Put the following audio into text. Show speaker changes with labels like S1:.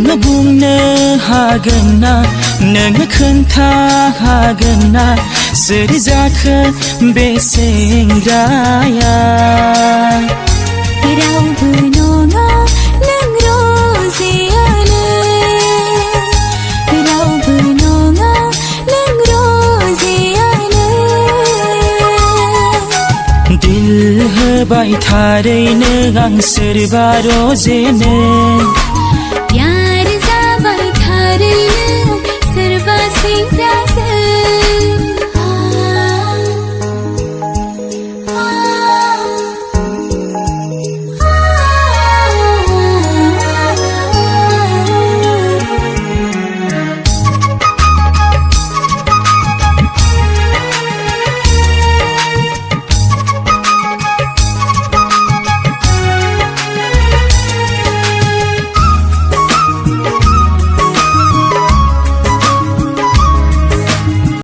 S1: नों बुंनो हागोन ना नों खोन्था हागोन ना सोर जाखो बे सेंग्राया
S2: रावबो नङा नों रजेयानो रावबो नङा नों रजेयानो
S1: दिल होबाय थारैनो आं सोरबा रजेनो